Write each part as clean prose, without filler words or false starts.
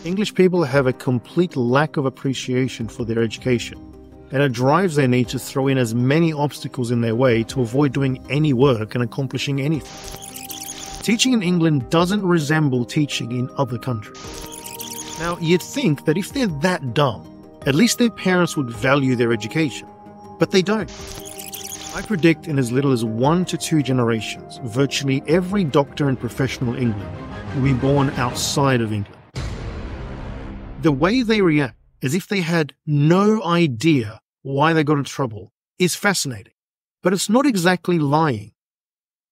English people have a complete lack of appreciation for their education, and it drives their need to throw in as many obstacles in their way to avoid doing any work and accomplishing anything. Teaching in England doesn't resemble teaching in other countries. Now, you'd think that if they're that dumb, at least their parents would value their education, but they don't. I predict in as little as 1 to 2 generations, virtually every doctor in professional England will be born outside of England. The way they react, as if they had no idea why they got in trouble, is fascinating. But it's not exactly lying.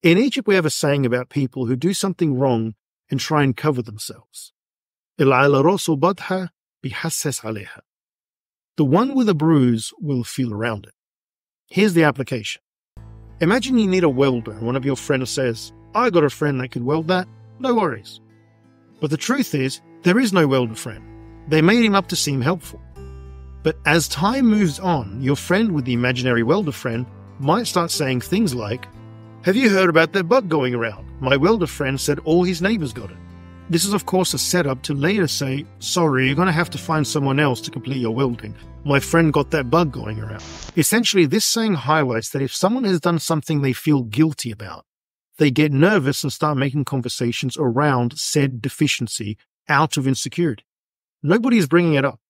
In Egypt, we have a saying about people who do something wrong and try and cover themselves. The one with a bruise will feel around it. Here's the application. Imagine you need a welder and one of your friends says, I got a friend that could weld that, no worries. But the truth is, there is no welder friend. They made him up to seem helpful. But as time moves on, your friend with the imaginary welder friend might start saying things like, have you heard about that bug going around? My welder friend said all his neighbors got it. This is of course a setup to later say, sorry, you're going to have to find someone else to complete your welding. My friend got that bug going around. Essentially, this saying highlights that if someone has done something they feel guilty about, they get nervous and start making conversations around said deficiency out of insecurity. Nobody is bringing it up,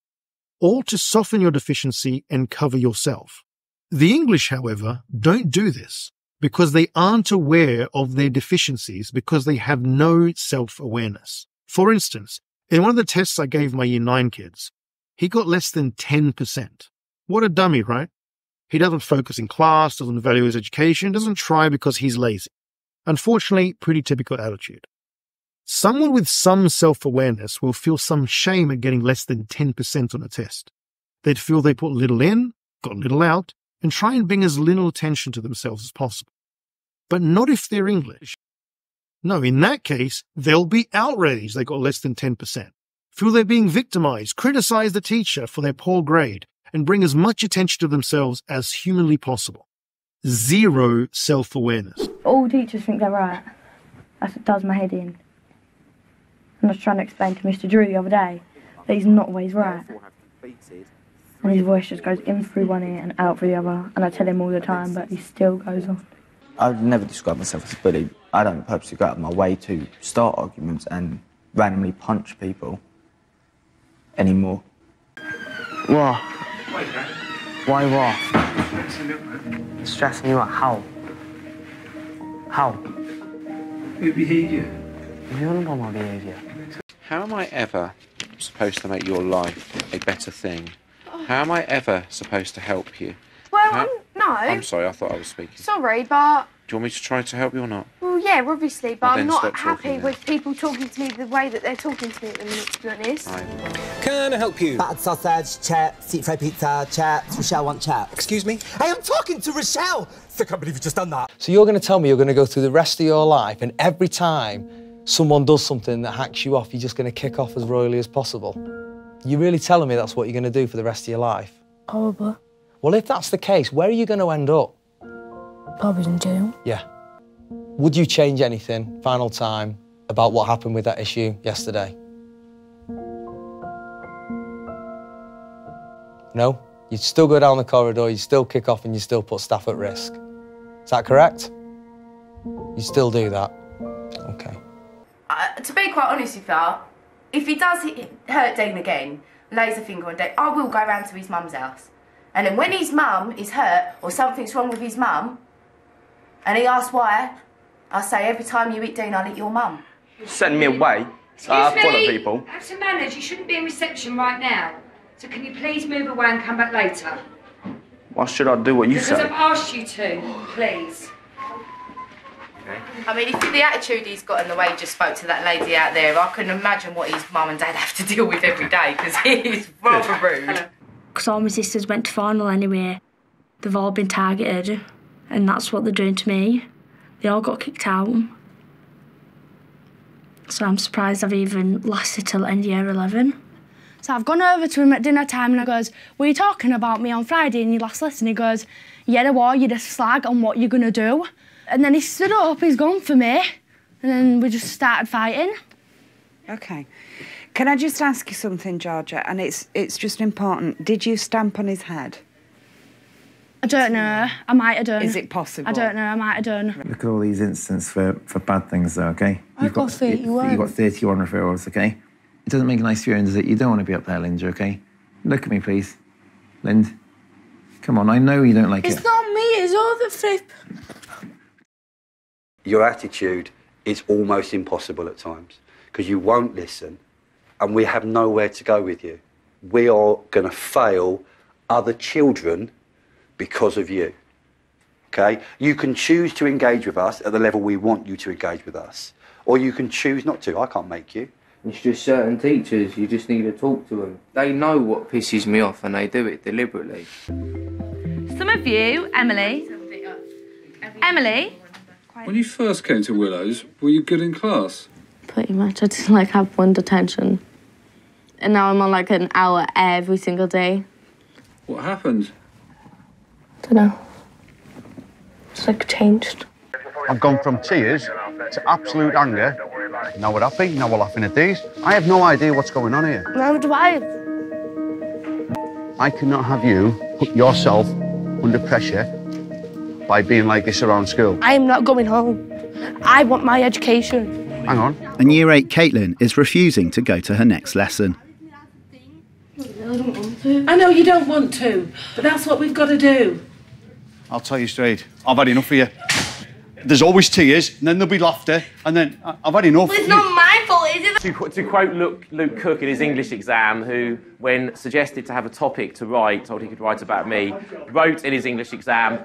all to soften your deficiency and cover yourself. The English, however, don't do this because they aren't aware of their deficiencies because they have no self-awareness. For instance, in one of the tests I gave my Year 9 kids, he got less than 10%. What a dummy, right? He doesn't focus in class, doesn't value his education, doesn't try because he's lazy. Unfortunately, pretty typical attitude. Someone with some self-awareness will feel some shame at getting less than 10% on a test. They'd feel they put little in, got little out, and try and bring as little attention to themselves as possible. But not if they're English. No, in that case, they'll be outraged they got less than 10%. Feel they're being victimized, criticize the teacher for their poor grade, and bring as much attention to themselves as humanly possible. Zero self-awareness. All teachers think they're right. That's what does my head in. And I was trying to explain to Mr. Drew the other day that he's not always right. And his voice just goes in through one ear and out through the other. And I tell him all the time, but he still goes on. I would never describe myself as a bully. I don't purposely go out of my way to start arguments and randomly punch people anymore. What? Why what? Stressing you out? How? How? Your behaviour. You don't know my behaviour. How am I ever supposed to make your life a better thing? How am I ever supposed to help you? Well, no. I'm sorry, I thought I was speaking. Sorry, but... Do you want me to try to help you or not? Well, yeah, obviously, but Well, I'm then not stop happy talking with people talking to me the way that they're talking to me at the minute, to be honest. Can I help you? Battered sausage, chips, deep fried pizza, chips. Rochelle want chips. Excuse me? Hey, I'm talking to Rochelle! I can't believe you've just done that. So you're going to tell me you're going to go through the rest of your life and every time someone does something that hacks you off, you're just going to kick off as royally as possible? You're really telling me that's what you're going to do for the rest of your life? Probably. Well, if that's the case, where are you going to end up? Probably in jail. Yeah. Would you change anything, final time, about what happened with that issue yesterday? No? You'd still go down the corridor, you'd still kick off and you'd still put staff at risk. Is that correct? You still do that? Okay. To be quite honest with you, if he does hurt Dean again, lays a finger on Dean, I will go round to his mum's house. And then when his mum is hurt or something's wrong with his mum, and he asks why, I say every time you eat Dean, I'll eat your mum. Send me away. I follow people. Have some manners. You shouldn't be in reception right now. So can you please move away and come back later? Why should I do what you say? Because I've asked you to, please. I mean, if the attitude he's got and the way he just spoke to that lady out there, I can imagine what his mum and dad have to deal with every day, because he is rather rude. Because all my sisters went to final anyway. They've all been targeted, and that's what they're doing to me. They all got kicked out. So I'm surprised I've even lasted till end year 11. So I've gone over to him at dinner time and I goes, were you talking about me on Friday in your last lesson? He goes, yeah, I was, you're a slag on what you're going to do. And then he stood up, he's gone for me, and then we just started fighting. OK. Can I just ask you something, Georgia? And it's just important. Did you stamp on his head? I don't know. I might have done. Is it possible? I don't know. I might have done. Look at all these incidents for bad things, though, OK? I've got 31. You've got 31 referrals, OK? It doesn't make a nice feeling, does it? You don't want to be up there, Linda, OK? Look at me, please. Lind. Come on, I know you don't like it. It's not me, it's all the flip. Your attitude is almost impossible at times because you won't listen and we have nowhere to go with you. We are going to fail other children because of you, okay? You can choose to engage with us at the level we want you to engage with us, or you can choose not to. I can't make you. It's just certain teachers, you just need to talk to them. They know what pisses me off and they do it deliberately. Some of you, Emily. When you first came to Willows, were you good in class? Pretty much. I just like have one detention. And now I'm on like an hour every single day. What happened? Don't know. It's like changed. I've gone from tears to absolute anger. Now we're happy, now we're laughing at these. I have no idea what's going on here. Now do I. I cannot have you put yourself under pressure by being like this around school. I am not going home. I want my education. Hang on. And Year 8 Caitlin is refusing to go to her next lesson. I know you don't want to, but that's what we've got to do. I'll tell you straight, I've had enough of you. There's always tears, and then there'll be laughter, and then I've had enough. Well, it's not my fault, is it? To quote Luke Cook in his English exam, who, when suggested to have a topic to write, told he could write about me, wrote in his English exam,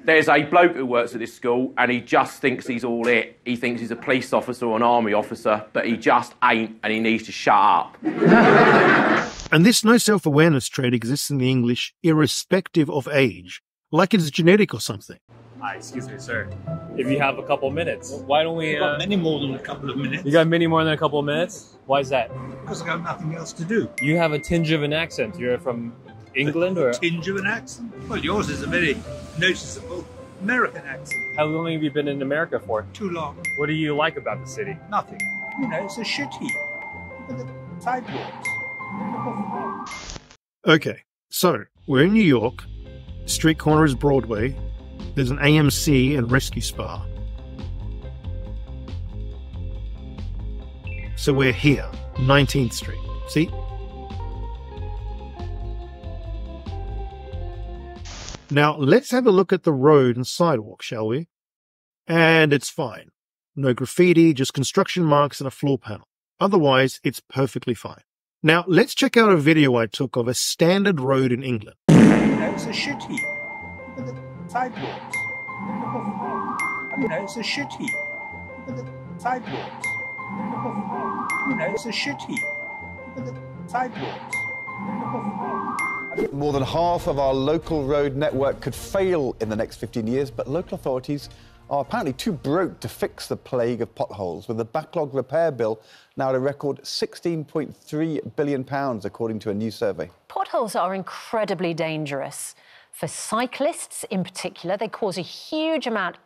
there's a bloke who works at this school and he just thinks he's all it. He thinks he's a police officer or an army officer, but he just ain't, and he needs to shut up. And this no self-awareness trait exists in the English irrespective of age, like it's genetic or something. Hi, excuse me, sir. If you have a couple of minutes, why don't we... got many more than a couple of minutes. You got many more than a couple of minutes? Why is that? Because I've got nothing else to do. You have a tinge of an accent. You're from England, or...? A tinge of an accent? Well, yours is a very noticeable American accent. How long have you been in America for? Too long. What do you like about the city? Nothing. You know, it's a shit heap. Look at the sidewalks. Okay, so we're in New York. Street corner is Broadway. There's an AMC and rescue spa. So we're here, 19th Street. See? Now, let's have a look at the road and sidewalk, shall we? And it's fine. No graffiti, just construction marks and a floor panel. Otherwise, it's perfectly fine. Now, let's check out a video I took of a standard road in England. It's a shit heap. Look at the sidewalks. You know, it's a shit heap. Look at the sidewalks. You know, it's a shit heap. Look at the sidewalks. More than half of our local road network could fail in the next 15 years, but local authorities are apparently too broke to fix the plague of potholes, with the backlog repair bill now at a record £16.3 billion, according to a new survey. Potholes are incredibly dangerous. For cyclists in particular, they cause a huge amount,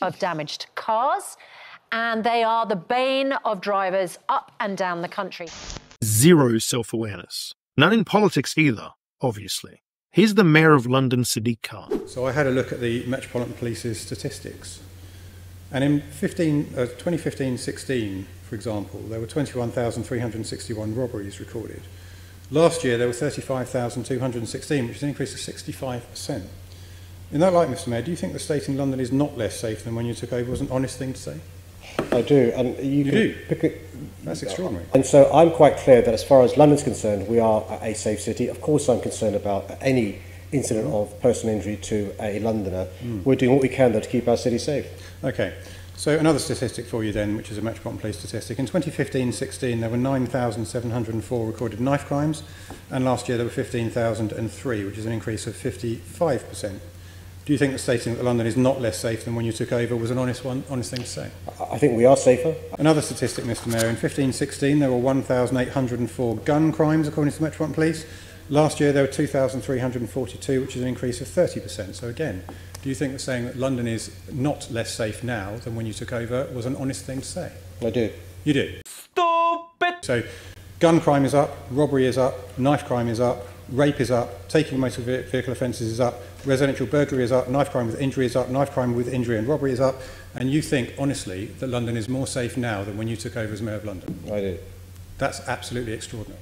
of damage to cars, and they are the bane of drivers up and down the country. Zero self-awareness. None in politics either, obviously. Here's the Mayor of London, Sadiq Khan. So I had a look at the Metropolitan Police's statistics. And in 2015-16, for example, there were 21,361 robberies recorded. Last year, there were 35,216, which is an increase of 65%. In that light, Mr Mayor, do you think the state in London is not less safe than when you took over was an honest thing to say? I do, and you do? That's extraordinary. And so I'm quite clear that as far as London's concerned, we are a safe city. Of course I'm concerned about any incident of personal injury to a Londoner. We're doing what we can, though, to keep our city safe. OK. So another statistic for you then, which is a Metropolitan Police statistic. In 2015-16, there were 9,704 recorded knife crimes, and last year there were 15,003, which is an increase of 55%. Do you think that stating that London is not less safe than when you took over was an honest thing to say? I think we are safer. Another statistic, Mr Mayor, in 15-16 there were 1,804 gun crimes according to the Metropolitan Police. Last year there were 2,342, which is an increase of 30%. So again, do you think that saying that London is not less safe now than when you took over was an honest thing to say? I do. You do? Stupid! it. So gun crime is up, robbery is up, knife crime is up, rape is up, taking motor vehicle offences is up, residential burglary is up, knife crime with injury is up, knife crime with injury and robbery is up. And you think, honestly, that London is more safe now than when you took over as Mayor of London? I do. That's absolutely extraordinary.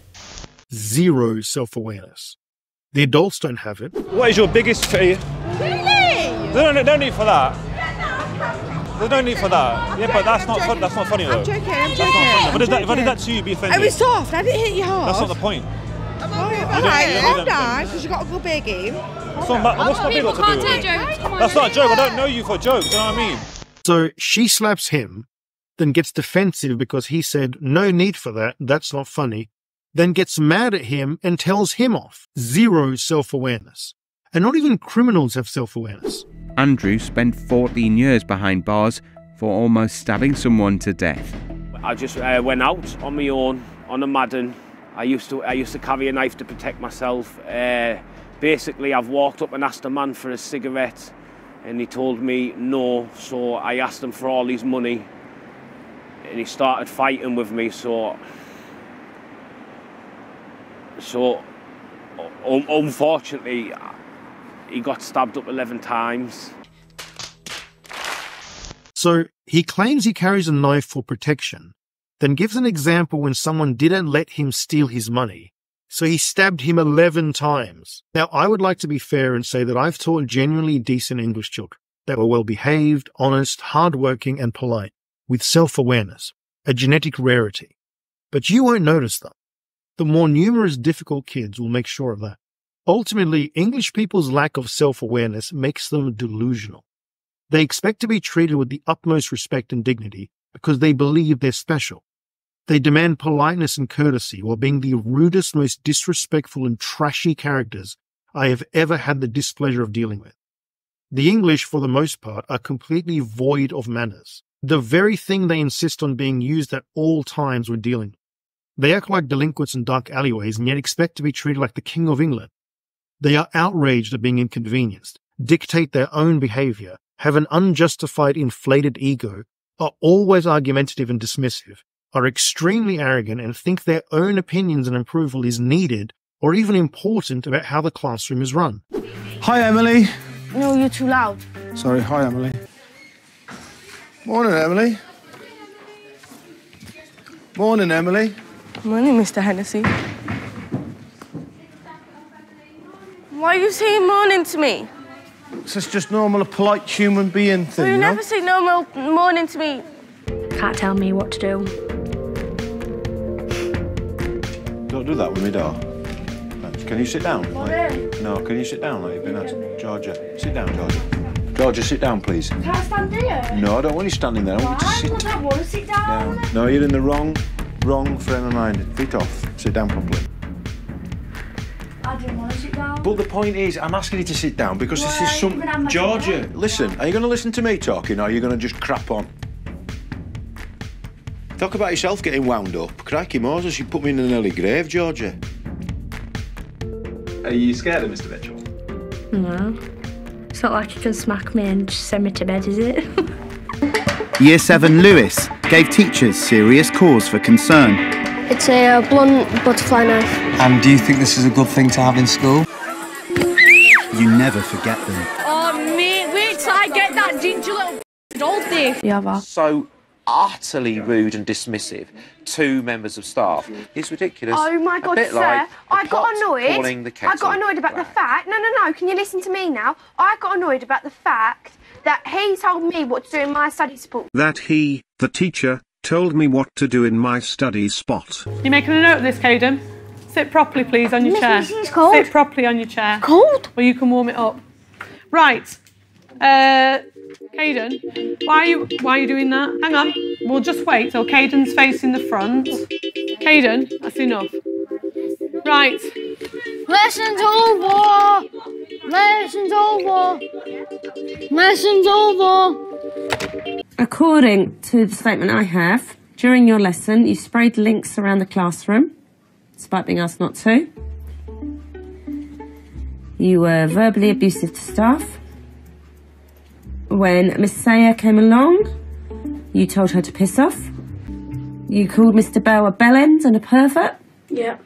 Zero self-awareness. The adults don't have it. What is your biggest fear? Really? There's no need for that. There's no need for that. Yeah, but that's not fun. That's not funny though. I'm joking. I'm That's joking. not funny. If I did that to you, you'd be offended. I was soft. I didn't hit you hard. That's not the point. Alright, calm down, because you got a good big game. What's my big got to do with it? That's not a joke. I don't know you for a joke. Do you know what I mean? So she slaps him, then gets defensive because he said, no need for that, that's not funny, then gets mad at him and tells him off. Zero self-awareness. And not even criminals have self-awareness. Andrew spent 14 years behind bars for almost stabbing someone to death. I just went out on my own, on a Madden. I used to carry a knife to protect myself. Basically, I've walked up and asked a man for a cigarette, and he told me no, so I asked him for all his money, and he started fighting with me, so unfortunately, he got stabbed up 11 times. So he claims he carries a knife for protection, then gives an example when someone didn't let him steal his money. So he stabbed him 11 times. Now, I would like to be fair and say that I've taught genuinely decent English children. They were well-behaved, honest, hard-working, and polite, with self-awareness, a genetic rarity. But you won't notice them. The more numerous, difficult kids will make sure of that. Ultimately, English people's lack of self-awareness makes them delusional. They expect to be treated with the utmost respect and dignity because they believe they're special. They demand politeness and courtesy while being the rudest, most disrespectful and trashy characters I have ever had the displeasure of dealing with. The English, for the most part, are completely void of manners, the very thing they insist on being used at all times when dealing with. They act like delinquents in dark alleyways and yet expect to be treated like the King of England. They are outraged at being inconvenienced, dictate their own behaviour, have an unjustified inflated ego, are always argumentative and dismissive, are extremely arrogant and think their own opinions and approval is needed or even important about how the classroom is run. Hi, Emily. No, you're too loud. Sorry, hi, Emily. Morning, Emily. Morning, Emily. Morning, Mr. Hennessy. Why are you saying morning to me? It's just normal, a polite human being thing, Well, you no? never say no morning to me. Can't tell me what to do. Don't do that with me, Dar. Can you sit down? Morning. No, can you sit down like you've been asked? Georgia, sit down, Georgia. Georgia, sit down, please. Can I stand here? No, I don't want you standing there. I want you to sit I want to sit down. No, you're in the wrong frame of mind. Feet off. Sit down properly. I didn't want to sit down. But the point is, I'm asking you to sit down because Well, this is I some... even had my Georgia, dinner. listen, are you going to listen to me talking or are you going to just crap on? Talk about yourself getting wound up. Crikey Moses, you put me in an early grave, Georgia. Are you scared of Mr. Mitchell? No. It's not like you can smack me and just send me to bed, is it? Year 7 Lewis gave teachers serious cause for concern. It's a blunt butterfly knife. And do you think this is a good thing to have in school? You never forget them. Oh, mate, wait till I get that ginger little all day. Yeah, So utterly rude and dismissive to members of staff. It's ridiculous. Oh my A God, bit sir! like I the got pot annoyed. calling the I kettle got annoyed about the fact. No. Can you listen to me now? I got annoyed about the fact that he told me what to do in my study support. That he, the teacher, told me what to do in my study spot. You making a note of this, Caden? Sit properly, please, on your chair. It's cold. Sit properly on your chair. Cold? Or you can warm it up. Right. Caden, why are you doing that? Hang on. We'll just wait till Caden's facing the front. Caden, that's enough. Right. Lesson's over. Lesson's over. Lesson's over. According to the statement I have, during your lesson, you sprayed links around the classroom, despite being asked not to. You were verbally abusive to staff. When Miss Sayer came along, you told her to piss off. You called Mr. Bell a bellend and a pervert? Yeah.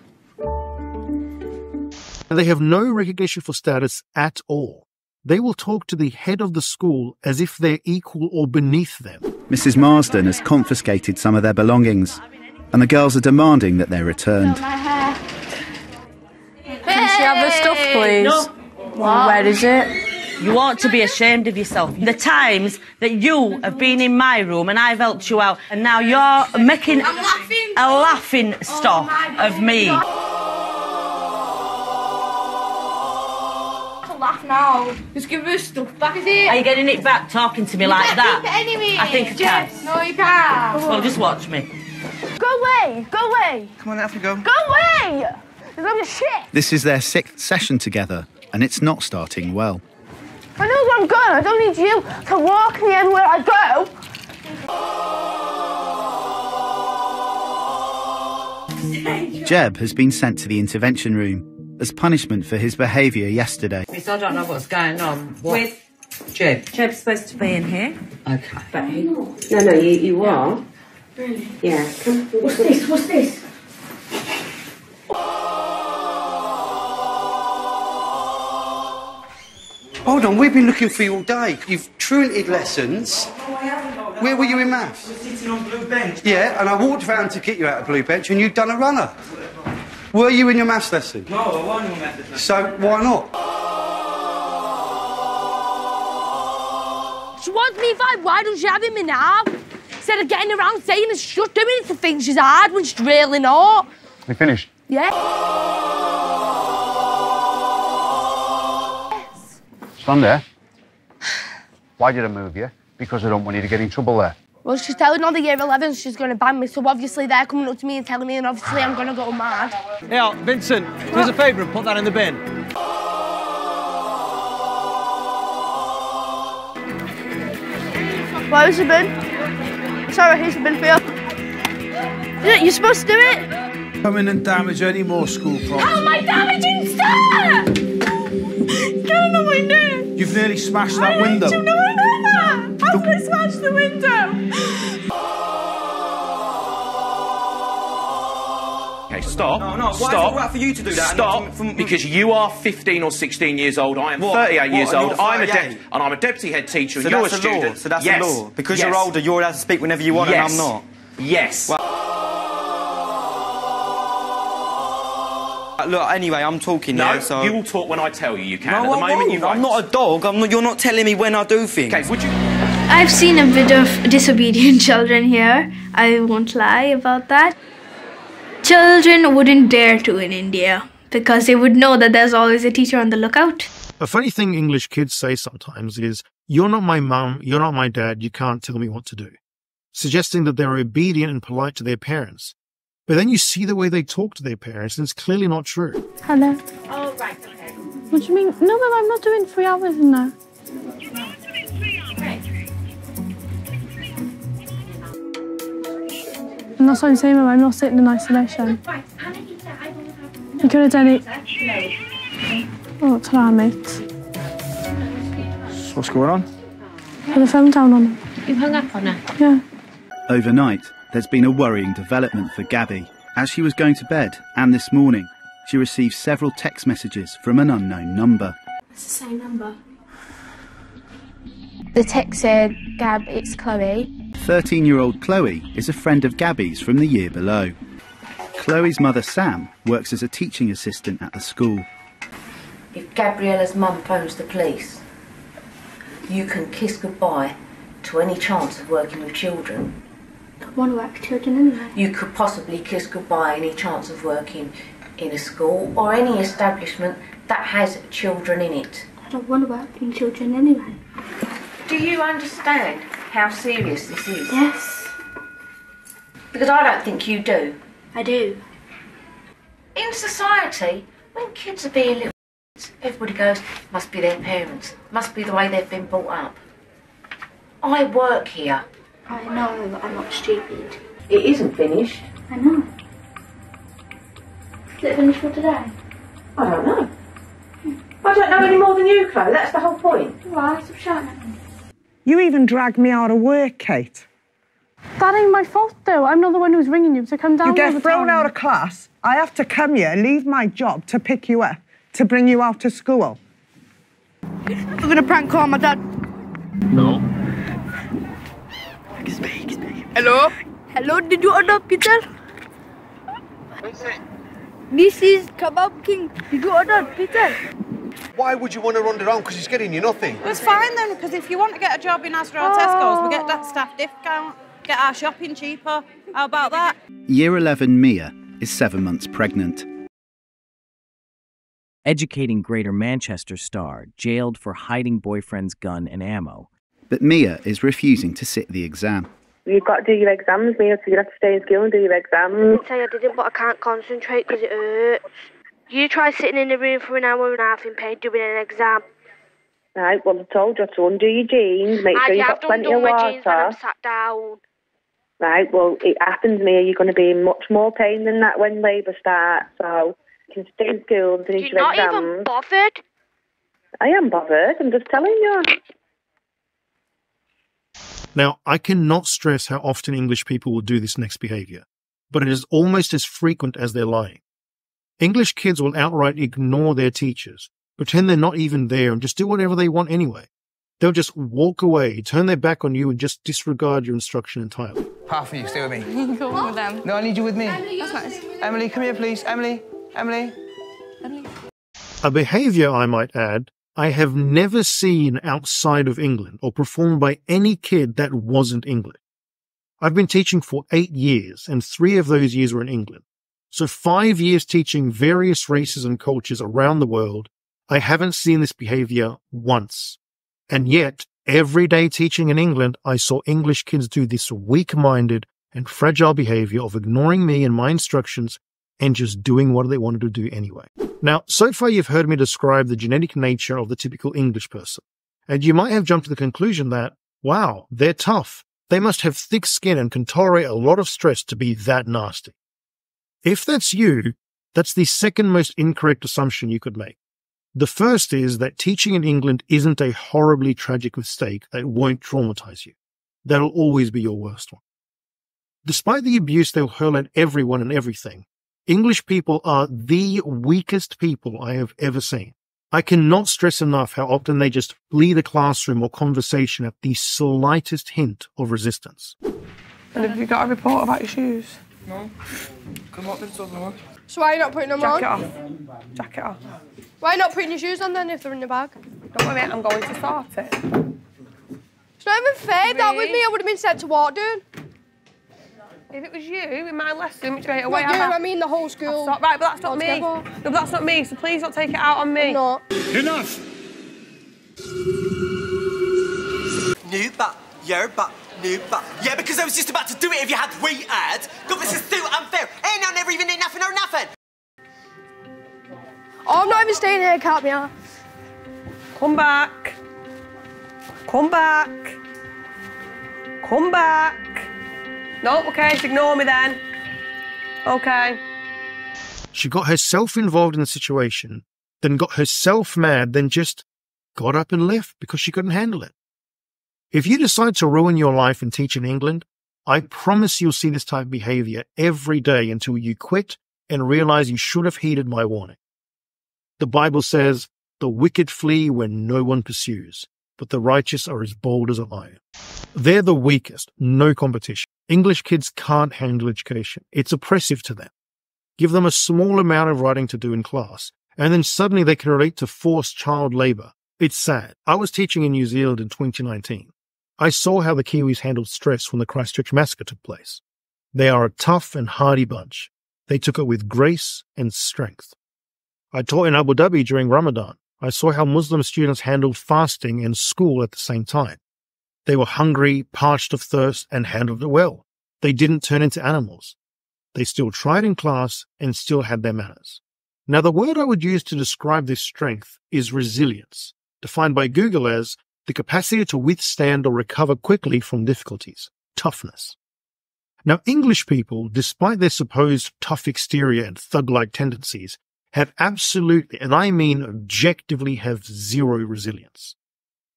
And they have no recognition for status at all. They will talk to the head of the school as if they're equal or beneath them. Mrs. Marsden has confiscated some of their belongings, and the girls are demanding that they're returned. Can she have the stuff, please? No. What? Where is it? You ought to be ashamed of yourself. The times that you have been in my room and I've helped you out, and now you're making a laughing stock of me. Laugh now. Just give her stuff back. Is it? Are you getting it back talking to me like that? Keep it anyway. I think I can. No, you can't. Well, just watch me. Go away. Go away. Come on, off we go. Go away. There's no shit. This is their 6th session together, and it's not starting well. I know where I'm going. I don't need you to walk me everywhere I go. Jeb has been sent to the intervention room as punishment for his behaviour yesterday. Miss, I don't know what's going on. With Jeb? Jeb's supposed to be in here. Okay. But he... No, you are. Really? Yeah. What's this? What's this? Hold on, we've been looking for you all day. You've truanted lessons. Where were you in maths? We're sitting on blue bench. Yeah, and I walked round to get you out of blue bench and you'd done a runner. Were you in your maths lesson? No, I wasn't in maths lesson. So, why not? She wants me if why don't she have him in now? Instead of getting around saying it's shut doing it to think she's hard when she's really not. You finished? Yeah. Stand there. Why did I move you? Because I don't want you to get in trouble there. Well, she's telling all the year 11s she's going to ban me, so obviously they're coming up to me and telling me, and obviously I'm going to go mad. Yeah, Vincent, do us a favour and put that in the bin. Well, who's the bin? Sorry, who's the bin for you? You're supposed to do it? Come in and damage any more school property. How am I damaging stuff? Get on the window! You've nearly smashed that window. No, I know that! How can I smash the window? Okay, stop. No, why stop. is it all right for you to do that? Stop, because you are 15 or 16 years old. I am 38 years old. I'm a deputy head teacher, and you're a student. So that's the law. Because you're older, you're allowed to speak whenever you want, and I'm not. Yes. Look, anyway, I'm talking no, here, so... you will talk when I tell you can. No, At the moment, you won't. I'm not a dog. You're not telling me when I do things. Okay, would you... I've seen a bit of disobedient children here. I won't lie about that. Children wouldn't dare to in India because they would know that there's always a teacher on the lookout. A funny thing English kids say sometimes is, "You're not my mum, you're not my dad, you can't tell me what to do," suggesting that they're obedient and polite to their parents. But then you see the way they talk to their parents, and it's clearly not true. Hello. Oh, right, okay. What do you mean? No, Mum, I'm not doing 3 hours in there. And that's what I'm saying, Mum, I'm not sitting in isolation. You could have done it. Oh, ta-ra, mate. So what's going on? Put the phone down on her. You hung up on her? Yeah. Overnight, there's been a worrying development for Gabby. As she was going to bed, and this morning, she received several text messages from an unknown number. It's the same number. The text said, "Gab, it's Chloe." 13-year-old Chloe is a friend of Gabby's from the year below. Chloe's mother, Sam, works as a teaching assistant at the school. If Gabriella's mum phones the police, you can kiss goodbye to any chance of working with children. I want to work with children anyway. You could possibly kiss goodbye any chance of working in a school or any establishment that has children in it. I don't want to work with children anyway. Do you understand how serious this is? Yes. Because I don't think you do. I do. In society, when kids are being little everybody goes, must be their parents, must be the way they've been brought up. I work here. I know, but I'm not stupid. It isn't finished. I know. Is it finished for today? I don't know. I don't know any more than you, Chloe. That's the whole point. Why? Stop shouting at me. You even dragged me out of work, Kate. That ain't my fault, though. I'm not the one who's ringing you to come down. You get thrown out of class. I have to come here, leave my job to pick you up, to bring you out to school. I'm gonna prank call my dad. No. Hello? Hello, did you order pizza? This is Kebab King. Did you order pizza? Why would you want to run around? Because he's getting you nothing. Well, it's fine then, because if you want to get a job in Asda or Tesco's, we get that staff discount, get our shopping cheaper. How about that? Year 11 Mia is 7 months pregnant. Educating Greater Manchester star jailed for hiding boyfriend's gun and ammo. But Mia is refusing to sit the exam. You've got to do your exams, Mia, so you have to stay in school and do your exams. I didn't say I didn't, but I can't concentrate because it hurts. You try sitting in the room for an hour and a half in pain doing an exam. Right, well, I told you to undo your jeans, make sure you've got plenty of water. I have jeans when I'm sat down. Right, well, it happens, Mia. You're going to be in much more pain than that when labour starts, so you can stay in school and finish your exams. You're not even bothered? I am bothered, I'm just telling you. Now, I cannot stress how often English people will do this next behaviour, but it is almost as frequent as their lying. English kids will outright ignore their teachers, pretend they're not even there, and just do whatever they want anyway. They'll just walk away, turn their back on you, and just disregard your instruction entirely. Half of you, stay with me. You can go on with them. No, I need you with me. That's nice. Emily, come here, please. Emily. A behaviour, I might add, I have never seen outside of England or performed by any kid that wasn't English. I've been teaching for 8 years, and 3 of those years were in England. So 5 years teaching various races and cultures around the world, I haven't seen this behaviour once. And yet, every day teaching in England, I saw English kids do this weak-minded and fragile behaviour of ignoring me and my instructions and just doing what they wanted to do anyway. Now, so far you've heard me describe the genetic nature of the typical English person, and you might have jumped to the conclusion that, wow, they're tough. They must have thick skin and can tolerate a lot of stress to be that nasty. If that's you, that's the second most incorrect assumption you could make. The first is that teaching in England isn't a horribly tragic mistake that won't traumatize you. That'll always be your worst one. Despite the abuse they'll hurl at everyone and everything, English people are the weakest people I have ever seen. I cannot stress enough how often they just flee the classroom or conversation at the slightest hint of resistance. And have you got a report about your shoes? No. Come on, then, so why are you not putting them on? Jacket off. Why are you not putting your shoes on then if they're in the bag? Don't worry, I'm going to sort it. It's not even fair. If that was me, I would have been sent to what, dude? If it was you in my lesson, straight away. Not you, I mean the whole school. Right, but that's not me. No, but that's not me, so please don't take it out on me. I'm not. Enough! No, but, yeah, because I was just about to do it if you had re-ad. God, this is too unfair. And I never even did nothing or nothing. Oh, I'm not even staying here, count me out. Come back. Come back. Come back. No, okay, just ignore me then. Okay. She got herself involved in the situation, then got herself mad, then just got up and left because she couldn't handle it. If you decide to ruin your life and teach in England, I promise you'll see this type of behaviour every day until you quit and realise you should have heeded my warning. The Bible says, the wicked flee when no one pursues, but the righteous are as bold as a lion. They're the weakest, no competition. English kids can't handle education. It's oppressive to them. Give them a small amount of writing to do in class, and then suddenly they can relate to forced child labour. It's sad. I was teaching in New Zealand in 2019. I saw how the Kiwis handled stress when the Christchurch massacre took place. They are a tough and hardy bunch. They took it with grace and strength. I taught in Abu Dhabi during Ramadan. I saw how Muslim students handled fasting and school at the same time. They were hungry, parched of thirst, and handled it well. They didn't turn into animals. They still tried in class and still had their manners. Now, the word I would use to describe this strength is resilience, defined by Google as the capacity to withstand or recover quickly from difficulties, toughness. Now, English people, despite their supposed tough exterior and thug-like tendencies, have absolutely, and I mean objectively, have zero resilience.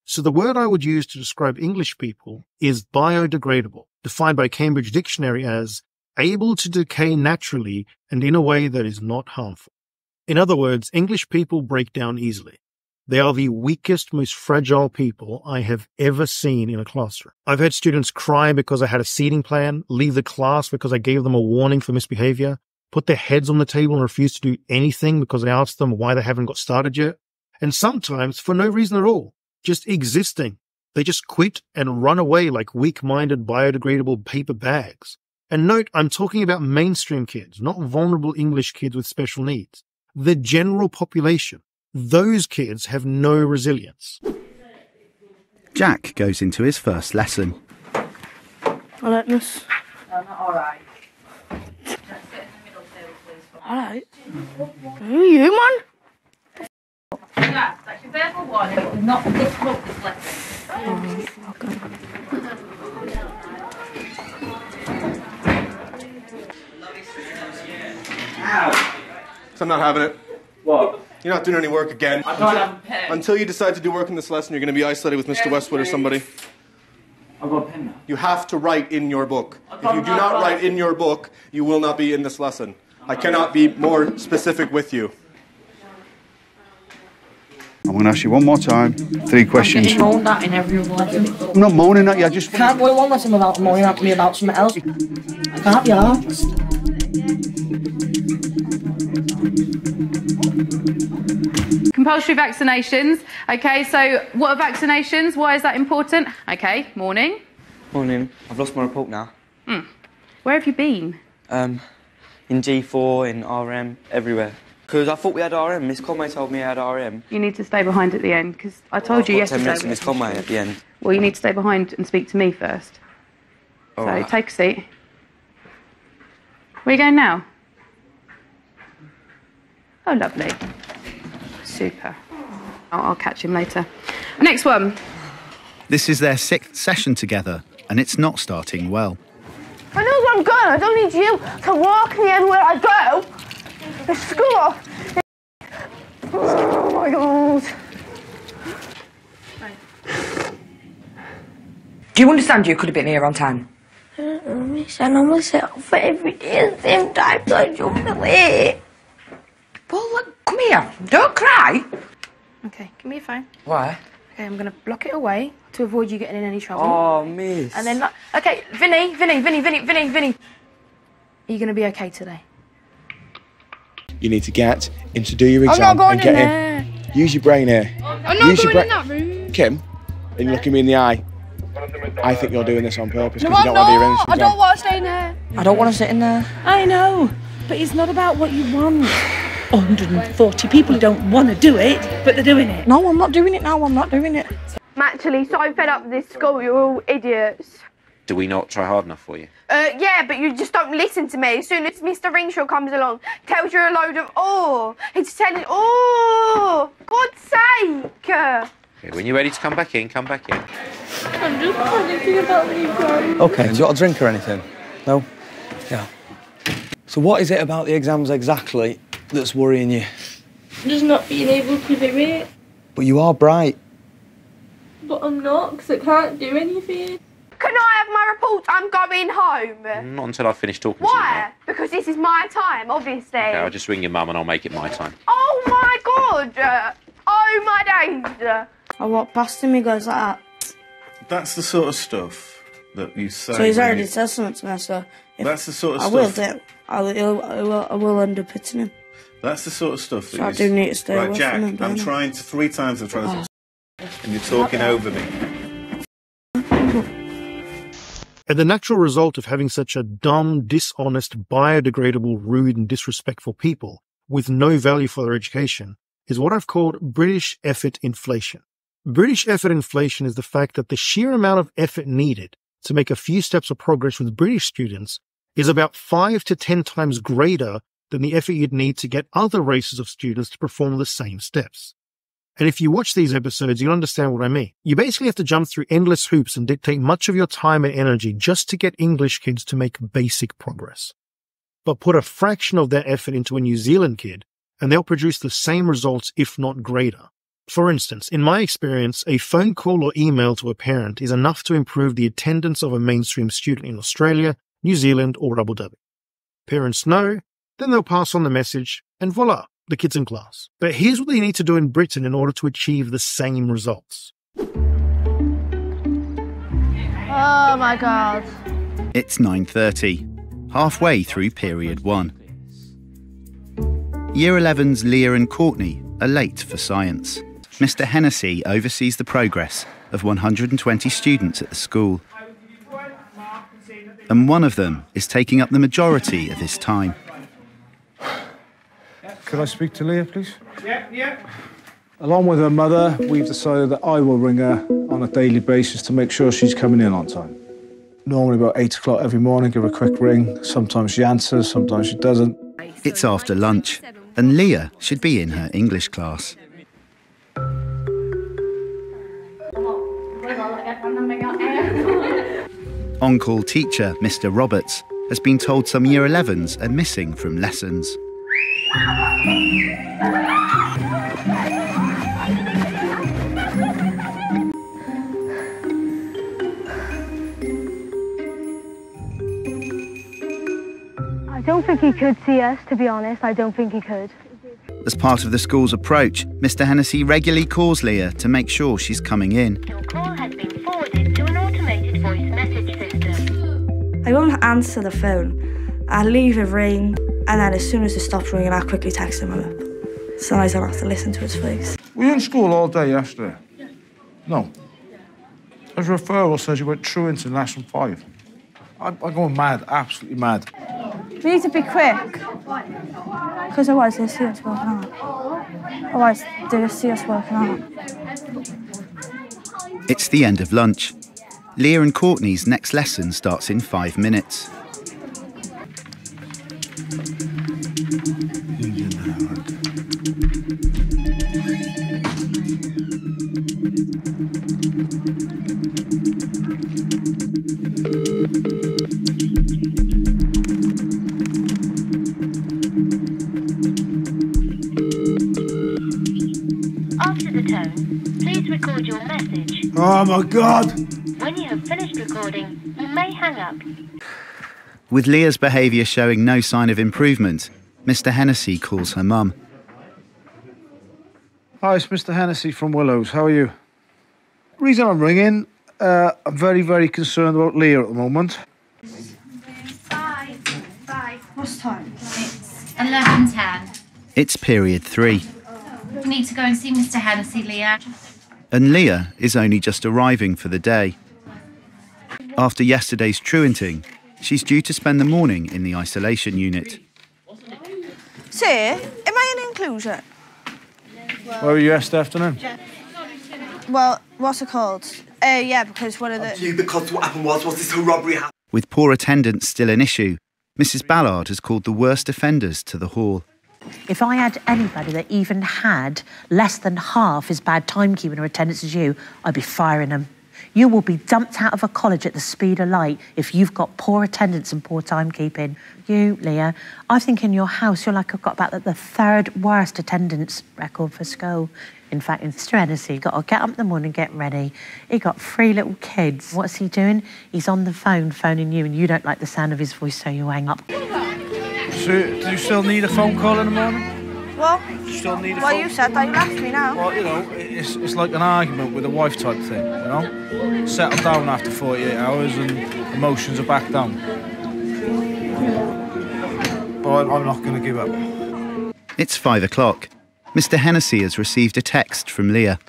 So the word I would use to describe English people is biodegradable. defined by Cambridge Dictionary as able to decay naturally and in a way that is not harmful. In other words, English people break down easily. They are the weakest, most fragile people I have ever seen in a classroom. I've had students cry because I had a seating plan, leave the class because I gave them a warning for misbehavior, put their heads on the table and refuse to do anything because I asked them why they haven't got started yet, and sometimes for no reason at all, just existing. They just quit and run away like weak-minded biodegradable paper bags. And note, I'm talking about mainstream kids, not vulnerable English kids with special needs. The general population. Those kids have no resilience. Jack goes into his first lesson. Alertness. Alright. Alright. Who are you, man? Yeah, that's your verbal warning, but we've not disrupt this lesson. Okay. So I'm not having it. What? You're not doing any work again. I don't have a pen. Until you decide to do work in this lesson, you're going to be isolated with Mr. Westwood or somebody. I've got a pen now. You have to write in your book. If you do not write in your book, you will not be in this lesson. I cannot be more specific with you. I'm going to ask you one more time. 3 questions. I'm getting moaned at in every other lesson. I'm not moaning at you, I just... Can't go in one lesson without moaning at me about something else. I can't be arsed. Compulsory vaccinations. Okay, so what are vaccinations? Why is that important? Okay, morning. Morning. I've lost my report now. Where have you been? In G4, in RM, everywhere. Because I thought we had RM. Miss Conway told me I had RM. You need to stay behind at the end, because I told you I've got 10 yesterday. minutes with Miss Conway at the end. Well, you need to stay behind and speak to me first. All so right. take a seat. Where are you going now? Oh, lovely. Super. I'll catch him later. Next one. This is their 6th session together, and it's not starting well. I know where I'm going. I don't need you to walk me anywhere I go. The school. Oh my God. Do you understand you could have been here on time? Miss, I normally set off for every day at the same time, so I shouldn't be late. Well, look, come here. Don't cry. Okay, give me your phone. Why? Okay, I'm going to block it away to avoid you getting in any trouble. Oh, miss. And then, okay, Vinny. Are you going to be okay today? You need to get in to do your I'm exam not going and get in there. Use your brain here. I'm not Use your going in that room. Kim, and you look at me in the eye. I think you're doing this on purpose No, because you I'm don't want to be not. arranged I don't want to stay in there. I don't want to sit in there. I know, but it's not about what you want. 140 people who don't want to do it, but they're doing it. No, I'm not doing it now. I'm not doing it. I'm actually so fed up with this school. You're all idiots. Do we not try hard enough for you? Yeah, but you just don't listen to me. As soon as Mr. Ringshaw comes along, tells you a load of, he's telling, God's sake. Okay, when you're ready to come back in, come back in. I'm just panicking about you guys. Okay, do you want a drink or anything? No? Yeah. So what is it about the exams exactly that's worrying you? Just not being able to do it. But you are bright. But I'm not, because I can't do anything. Can I have my report? I'm going home. Not until I've finished talking to you. Why? Because this is my time, obviously. Okay, I'll just ring your mum and I'll make it my time. Oh my God! Oh my days! I walk past him, he goes like that. That's the sort of stuff that you say. So he's already said something to me, so... That's the sort of I stuff... I will end up hitting him. That's the sort of stuff that So I do need to stay Right, away Jack, from him, don't I'm I? trying to... 3 times I've tried to... And you're talking over me. And the natural result of having such a dumb, dishonest, biodegradable, rude and disrespectful people with no value for their education is what I've called British effort inflation. British effort inflation is the fact that the sheer amount of effort needed to make a few steps of progress with British students is about 5 to 10 times greater than the effort you'd need to get other races of students to perform the same steps. And if you watch these episodes, you'll understand what I mean. You basically have to jump through endless hoops and dictate much of your time and energy just to get English kids to make basic progress. But put a fraction of that effort into a New Zealand kid, and they'll produce the same results, if not greater. For instance, in my experience, a phone call or email to a parent is enough to improve the attendance of a mainstream student in Australia, New Zealand, or Abu Dhabi. Parents know, then they'll pass on the message, and voila, the kid's in class. But here's what they need to do in Britain in order to achieve the same results. Oh my God. It's 9:30, halfway through period 1. Year 11's Leah and Courtney are late for science. Mr. Hennessy oversees the progress of 120 students at the school. And one of them is taking up the majority of his time. Could I speak to Leah, please? Yeah. Along with her mother, we've decided that I will ring her on a daily basis to make sure she's coming in on time. Normally about 8 o'clock every morning, give her a quick ring. Sometimes she answers, sometimes she doesn't. It's after lunch, and Leah should be in her English class. On-call teacher, Mr. Roberts, has been told some Year 11s are missing from lessons. I don't think he could see us, to be honest. I don't think he could. As part of the school's approach, Mr. Hennessy regularly calls Leah to make sure she's coming in. Your call has been forwarded to an automated voice message system. I won't answer the phone. I'll leave it ring, and then as soon as it stops ringing, I'll quickly text him up. So I don't have to listen to his face. Were you in school all day yesterday? No. His referral says you went truant in lesson 5. I'm going mad, absolutely mad. We need to be quick. Because otherwise they'll see us working out. Otherwise they'll see us working out. It's the end of lunch. Leah and Courtney's next lesson starts in 5 minutes. After the tone, please record your message. Oh my God! When you have finished recording, you may hang up. With Leah's behaviour showing no sign of improvement, Mr. Hennessy calls her mum. Hi, it's Mr. Hennessy from Willows. How are you? Reason I'm ringing, I'm very, very concerned about Leah at the moment. 5. What's time? It's 11:10. It's period 3, We need to go and see Mr. Hennessy, Leah. and Leah is only just arriving for the day. After yesterday's truanting, she's due to spend the morning in the isolation unit. Sir, am I an inclusion? Where were you yesterday afternoon? Well, what's it called? Yeah, because one of the... Because what happened was this whole robbery happened. With poor attendance still an issue, Mrs. Ballard has called the worst offenders to the hall. If I had anybody that even had less than half as bad timekeeping or attendance as you, I'd be firing them. You will be dumped out of a college at the speed of light if you've got poor attendance and poor timekeeping. You, Leah, I think in your house you're like I've got about the 3rd worst attendance record for school. In fact, Mr. Hennessy got to get up in the morning and get ready. He got 3 little kids. What's he doing? He's on the phone phoning you and you don't like the sound of his voice, so you hang up. So, do you still need a phone call in the morning? What? You still need a Well, phone you said that you left me now. Well, you know, it's like an argument with a wife type thing, you know? Settle down after 48 hours and emotions are back down. But I'm not going to give up. It's 5 o'clock. Mr. Hennessy has received a text from Leah.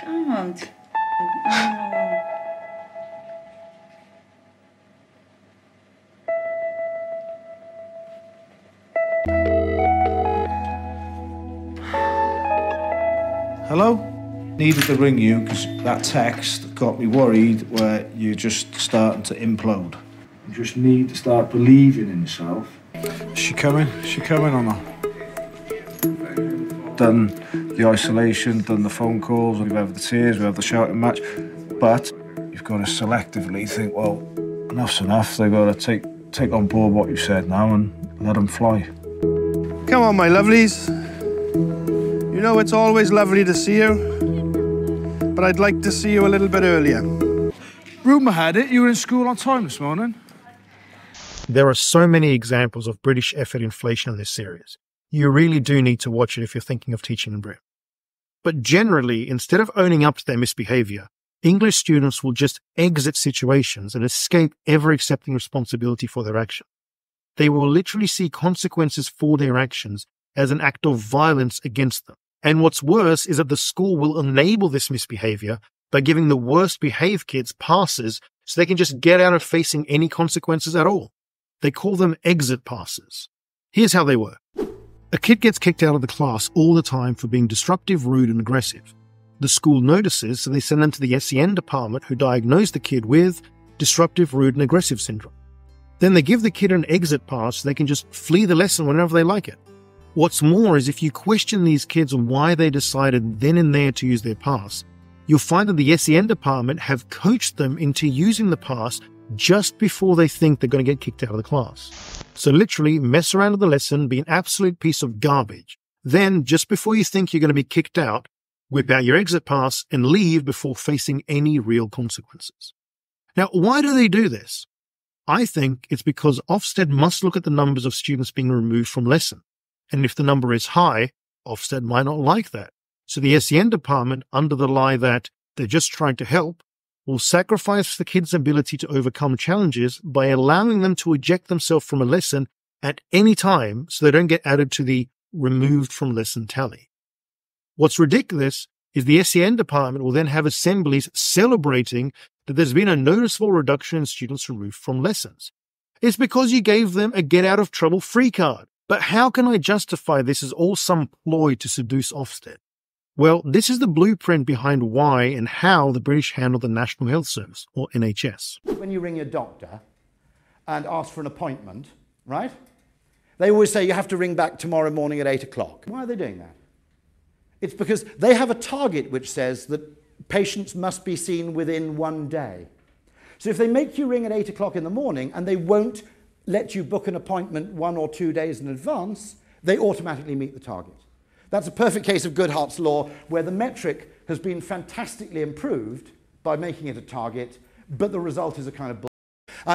God. Hello? Needed to ring you because that text got me worried where you're just starting to implode. You just need to start believing in yourself. Is she coming? Is she coming or not? Done the isolation, done the phone calls, we've had the tears, we have the shouting match. But you've got to selectively think, well, enough's enough. They've got to take take on board what you said now and let them fly. Come on, my lovelies. You know it's always lovely to see you, but I'd like to see you a little bit earlier. Rumour had it you were in school on time this morning. There are so many examples of British effort inflation in this series. You really do need to watch it if you're thinking of teaching in Britain. But generally, instead of owning up to their misbehaviour, English students will just exit situations and escape ever accepting responsibility for their action. They will literally see consequences for their actions as an act of violence against them. And what's worse is that the school will enable this misbehaviour by giving the worst behaved kids passes so they can just get out of facing any consequences at all. They call them exit passes. Here's how they work. A kid gets kicked out of the class all the time for being disruptive, rude and aggressive. The school notices, so they send them to the SEN department who diagnose the kid with disruptive, rude and aggressive syndrome. Then they give the kid an exit pass so they can just flee the lesson whenever they like it. What's more is if you question these kids on why they decided then and there to use their pass, you'll find that the SEN department have coached them into using the pass just before they think they're going to get kicked out of the class. So literally mess around with the lesson, be an absolute piece of garbage. Then, just before you think you're going to be kicked out, whip out your exit pass and leave before facing any real consequences. Now, why do they do this? I think it's because Ofsted must look at the numbers of students being removed from lesson. And if the number is high, Ofsted might not like that. So the SEN department, under the lie that they're just trying to help, will sacrifice the kids' ability to overcome challenges by allowing them to eject themselves from a lesson at any time so they don't get added to the removed from lesson tally. What's ridiculous is the SEN department will then have assemblies celebrating that there's been a noticeable reduction in students removed from lessons. It's because you gave them a get-out-of-trouble free card. But how can I justify this as all some ploy to seduce Ofsted? Well, this is the blueprint behind why and how the British handle the National Health Service, or NHS. When you ring your doctor and ask for an appointment, right? They always say you have to ring back tomorrow morning at 8 o'clock. Why are they doing that? It's because they have a target which says that patients must be seen within 1 day. So if they make you ring at 8 o'clock in the morning and they won't let you book an appointment 1 or 2 days in advance, they automatically meet the target. That's a perfect case of Goodhart's law, where the metric has been fantastically improved by making it a target, but the result is a kind of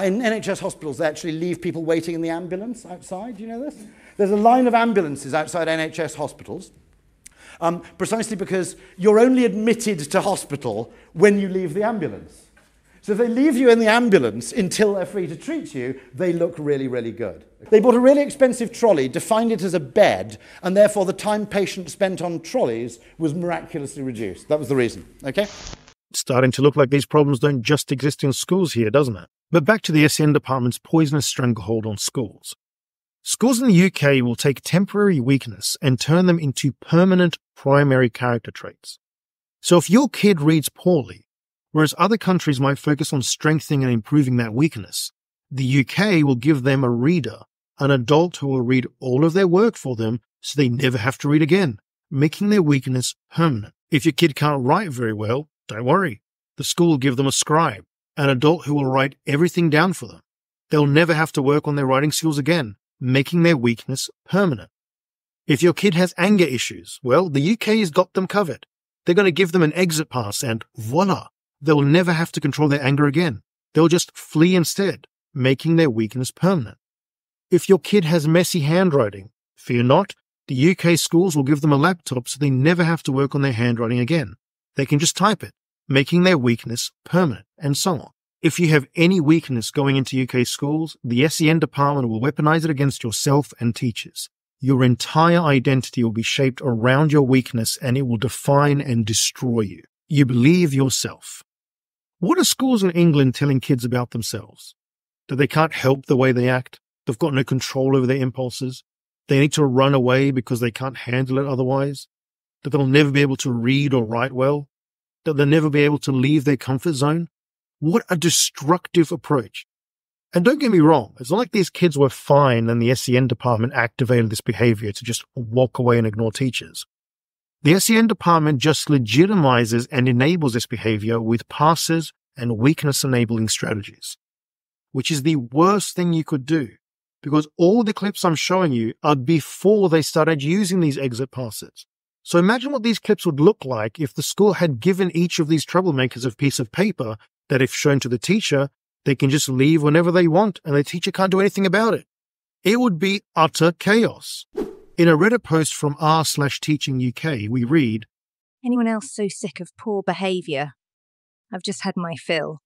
in NHS hospitals, they actually leave people waiting in the ambulance outside. Do you know this? There's a line of ambulances outside NHS hospitals, precisely because you're only admitted to hospital when you leave the ambulance. So if they leave you in the ambulance until they're free to treat you, they look really, really good. They bought a really expensive trolley, defined it as a bed, and therefore the time patients spent on trolleys was miraculously reduced. That was the reason, okay? It's starting to look like these problems don't just exist in schools here, doesn't it? But back to the SEN department's poisonous stranglehold on schools. Schools in the UK will take temporary weakness and turn them into permanent primary character traits. So if your kid reads poorly, whereas other countries might focus on strengthening and improving that weakness, the UK will give them a reader, an adult who will read all of their work for them so they never have to read again, making their weakness permanent. If your kid can't write very well, don't worry. The school will give them a scribe, an adult who will write everything down for them. They'll never have to work on their writing skills again, making their weakness permanent. If your kid has anger issues, well, the UK has got them covered. They're going to give them an exit pass and voila! They'll never have to control their anger again. They'll just flee instead, making their weakness permanent. If your kid has messy handwriting, fear not, the UK schools will give them a laptop so they never have to work on their handwriting again. They can just type it, making their weakness permanent, and so on. If you have any weakness going into UK schools, the SEN department will weaponize it against yourself and teachers. Your entire identity will be shaped around your weakness and it will define and destroy you. You believe yourself. What are schools in England telling kids about themselves? That they can't help the way they act? They've got no control over their impulses? They need to run away because they can't handle it otherwise? That they'll never be able to read or write well? That they'll never be able to leave their comfort zone? What a destructive approach. And don't get me wrong, it's not like these kids were fine and the SEN department activated this behavior to just walk away and ignore teachers. The SEN department just legitimizes and enables this behavior with passes and weakness-enabling strategies. which is the worst thing you could do, because all the clips I'm showing you are before they started using these exit passes. So imagine what these clips would look like if the school had given each of these troublemakers a piece of paper that, if shown to the teacher, they can just leave whenever they want and the teacher can't do anything about it. It would be utter chaos. In a Reddit post from r/Teaching UK, we read, "Anyone else so sick of poor behaviour? I've just had my fill.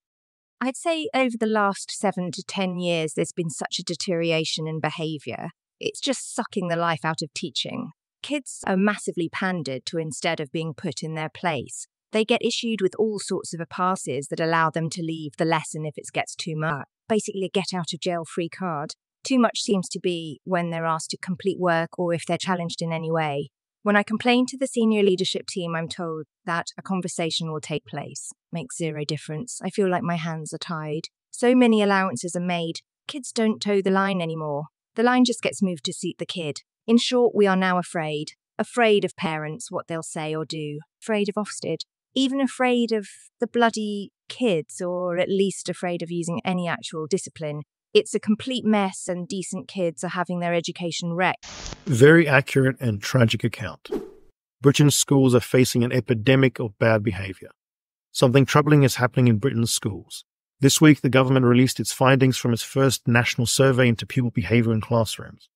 I'd say over the last 7 to 10 years there's been such a deterioration in behaviour. It's just sucking the life out of teaching. Kids are massively pandered to instead of being put in their place. They get issued with all sorts of passes that allow them to leave the lesson if it gets too much. Basically a get-out-of-jail-free card. Too much seems to be when they're asked to complete work or if they're challenged in any way. When I complain to the senior leadership team, I'm told that a conversation will take place. Makes zero difference. I feel like my hands are tied. So many allowances are made. Kids don't toe the line anymore. The line just gets moved to suit the kid. In short, we are now afraid. Afraid of parents, what they'll say or do. Afraid of Ofsted. Even afraid of the bloody kids, or at least afraid of using any actual discipline. It's a complete mess and decent kids are having their education wrecked." Very accurate and tragic account. Britain's schools are facing an epidemic of bad behaviour. Something troubling is happening in Britain's schools. This week, the government released its findings from its first national survey into pupil behaviour in classrooms.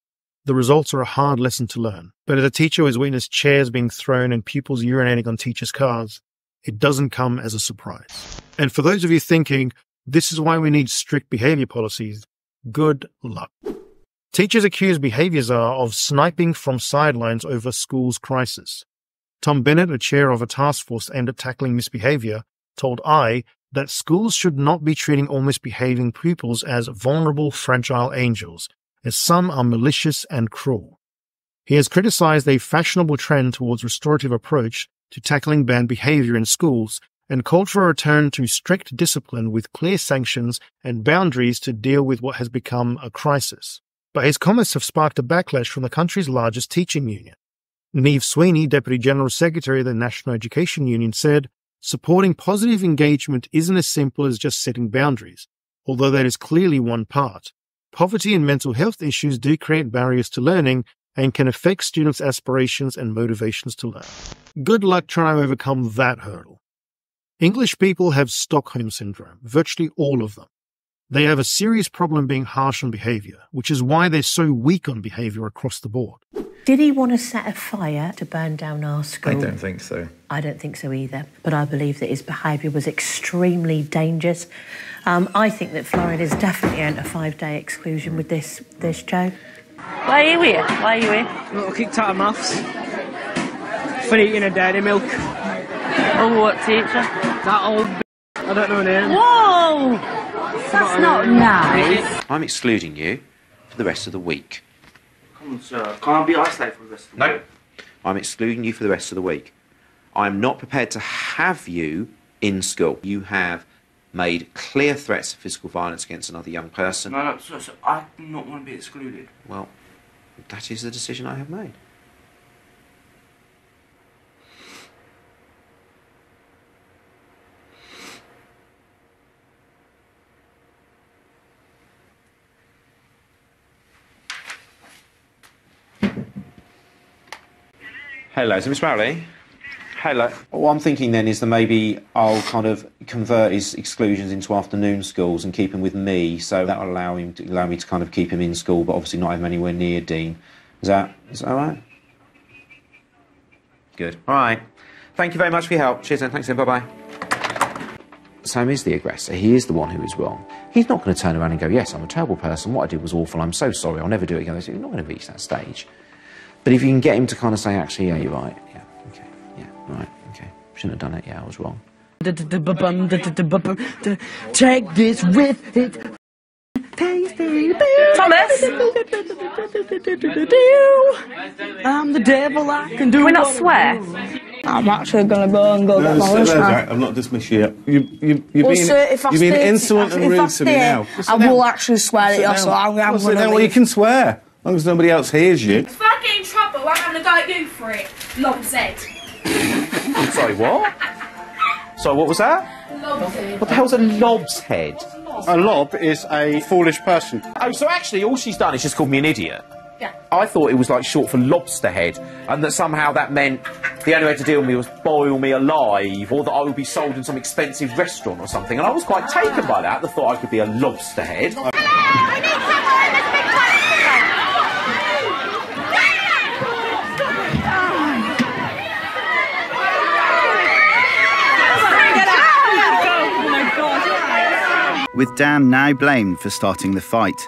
The results are a hard lesson to learn, but as a teacher who has witnessed chairs being thrown and pupils urinating on teachers' cars, it doesn't come as a surprise. And for those of you thinking, this is why we need strict behaviour policies, good luck. Teachers accuse behaviour czar of sniping from sidelines over school's crisis. Tom Bennett, a chair of a task force aimed at tackling misbehaviour, told I that schools should not be treating all misbehaving pupils as vulnerable, fragile angels, as some are malicious and cruel. He has criticised a fashionable trend towards restorative approach to tackling bad behaviour in schools and called for a return to strict discipline with clear sanctions and boundaries to deal with what has become a crisis. But his comments have sparked a backlash from the country's largest teaching union. Niamh Sweeney, Deputy General Secretary of the National Education Union, said, "Supporting positive engagement isn't as simple as just setting boundaries, although that is clearly one part. Poverty and mental health issues do create barriers to learning and can affect students' aspirations and motivations to learn. Good luck trying to overcome that hurdle." English people have Stockholm Syndrome, virtually all of them. They have a serious problem being harsh on behaviour, which is why they're so weak on behaviour across the board. Did he want to set a fire to burn down our school? I don't think so. I don't think so either, but I believe that his behaviour was extremely dangerous. I think that Florida is definitely earned a 5-day exclusion with this Joe. Why are you here? Why are you here? I got kicked out of maths for eating a dairy milk. Oh, what teacher? That old I don't know her name. Whoa! That's not nice. I'm excluding you for the rest of the week. Come on, sir. Can't be isolated for the rest of the week. No. I'm excluding you for the rest of the week. I'm not prepared to have you in school. You have made clear threats of physical violence against another young person. No, sir, I do not want to be excluded. Well, that is the decision I have made. Hello, is it Miss Rowley? Hello. What I'm thinking then is that maybe I'll kind of convert his exclusions into afternoon schools and keep him with me, so that will allow me to kind of keep him in school, but obviously not have him anywhere near Dean. Is that all right? Good. All right. Thank you very much for your help. Cheers then. Thanks then. Bye-bye. Sam is the aggressor. He is the one who is wrong. He's not going to turn around and go, yes, I'm a terrible person. What I did was awful. I'm so sorry. I'll never do it again. He's not going to reach that stage. But if you can get him to kind of say, actually, yeah, you're right. Yeah, okay. Yeah, right. Okay. Shouldn't have done it. Yeah, I was wrong. Take this with it. Thomas! I'm the devil, I can do. Can we not swear? I'm actually going to go and get my lunch now. Right, I'm not dismissed you yet. You're Well, sir, if I you're being stay- insolent and if I rude to me stay, now. I will actually swear at you, so I'm going to Well, you can swear, as long as nobody else hears you. If I get in trouble, I'm having a go at you for it. Long said. Sorry, what? Sorry, what was that? Long said. What the hell's a lob's head? A lob is a foolish person. Oh, so actually all she's done is just called me an idiot? Yeah. I thought it was like short for lobster head, and that somehow that meant the only way to deal with me was boil me alive, or that I would be sold in some expensive restaurant or something. And I was quite taken by that. I thought I could be a lobster head. With Dan now blamed for starting the fight,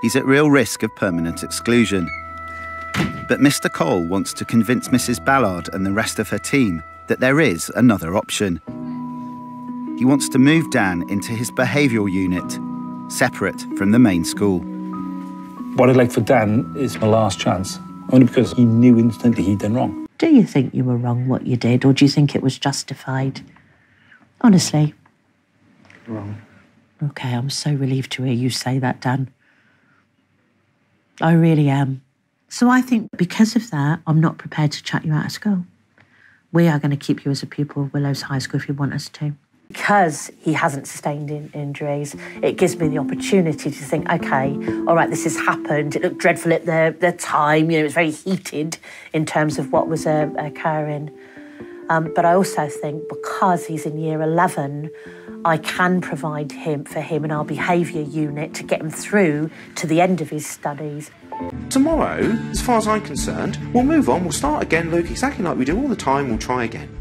he's at real risk of permanent exclusion. But Mr. Cole wants to convince Mrs. Ballard and the rest of her team that there is another option. He wants to move Dan into his behavioural unit, separate from the main school. What I'd like for Dan is my last chance, only because he knew instantly he'd done wrong. Do you think you were wrong what you did, or do you think it was justified? Honestly. Wrong. Okay, I'm so relieved to hear you say that, Dan. I really am. So I think because of that, I'm not prepared to chuck you out of school. We are going to keep you as a pupil of Willows High School if you want us to. Because he hasn't sustained injuries, it gives me the opportunity to think, OK, all right, this has happened. It looked dreadful at the time. You know, it was very heated in terms of what was occurring. But I also think because he's in year 11, I can provide for him in our behaviour unit to get him through to the end of his studies. Tomorrow, as far as I'm concerned, we'll move on, we'll start again, Luke, exactly like we do all the time, we'll try again.